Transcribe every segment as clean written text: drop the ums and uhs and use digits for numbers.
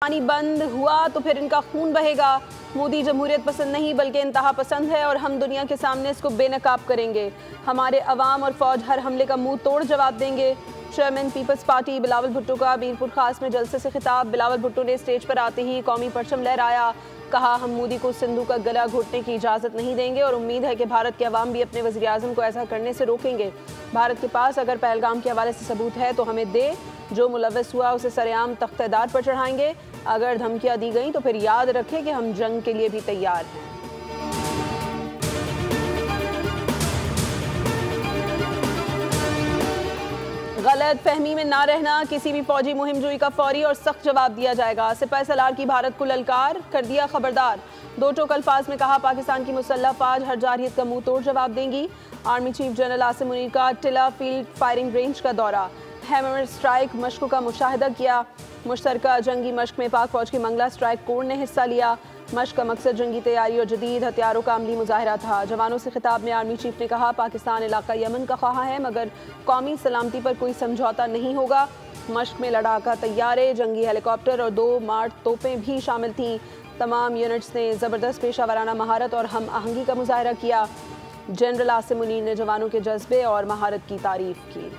पानी बंद हुआ तो फिर इनका खून बहेगा। मोदी जमहूरियत पसंद नहीं बल्कि इंतहा पसंद है और हम दुनिया के सामने इसको बेनकाब करेंगे। हमारे अवाम और फौज हर हमले का मुंह तोड़ जवाब देंगे। चेयरमैन पीपल्स पार्टी बिलावल भुट्टो का बीरपुर खास में जलसे से खिताब। बिलावल भुट्टो ने स्टेज पर आते ही कौमी परचम लहराया। कहा, हम मोदी को सिंधु का गला घोटने की इजाज़त नहीं देंगे और उम्मीद है कि भारत के अवाम भी अपने वज़ीर आज़म को ऐसा करने से रोकेंगे। भारत के पास अगर पहलगाम के हवाले से सबूत है तो हमें दे, जो मुलव्वस हुआ उसे सरेआम तख्तेदार पर चढ़ाएंगे। अगर धमकियां दी गई तो फिर याद रखें कि हम जंग के लिए भी तैयार हैं। गलत फहमी में ना रहना, किसी भी फौजी मुहिमजोई का फौरी और सख्त जवाब दिया जाएगा। सिपाही सालार की भारत को ललकार, कर दिया खबरदार। दो टोक अल्फाज में कहा, पाकिस्तान की मुसल्लह फौज हर जारहियत का मुंह तोड़ जवाब देंगी। Army chief general Asim Munir का टिला फील्ड फायरिंग रेंज का दौरा। हैमर स्ट्राइक मशकों का मुशाहिदा किया। मुश्तरका जंगी मश्क में पाक फौज की मंगला स्ट्राइक कोर ने हिस्सा लिया। मश्क का मकसद जंगी तैयारी और जदीद हथियारों का अमली मुजाहिरा था। जवानों से खिताब में आर्मी चीफ ने कहा, पाकिस्तान इलाका यमन का ख्वाह है मगर कौमी सलामती पर कोई समझौता नहीं होगा। मश्क में लड़ाका तैयारे, जंगी हेलीकॉप्टर और 2 मार्ट तोपें भी शामिल थीं। तमाम यूनिट्स ने ज़बरदस्त पेशावराना महारत और हम आहंगी का मुजाहिरा किया। जनरल आसिम मुनीर ने जवानों के जज्बे और महारत की तारीफ की।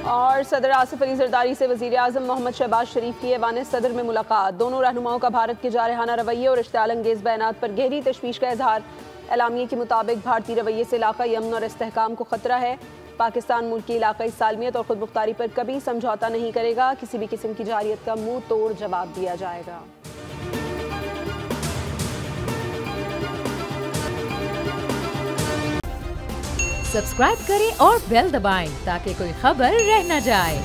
और सदर आसिफ अली जरदारी से वज़ीर आज़म मोहम्मद शहबाज शरीफ की ऐवान सदर में मुलाकात। दोनों रहनुमाओं का भारत के जारहाना रवैये और इश्तिआल अंगेज़ बयानात पर गहरी तशवीश का इजहार। एलामिये के मुताबिक भारतीय रवैये से इलाक़ाई अमन और इस्तेहकाम को खतरा है। पाकिस्तान मुल्क की इलाक़ाई सालमियत और खुद मुख्तारी पर कभी समझौता नहीं करेगा। किसी भी किस्म की जारहियत का मुंह तोड़ जवाब दिया जाएगा। सब्सक्राइब करें और बेल दबाएं ताकि कोई खबर रह न जाए।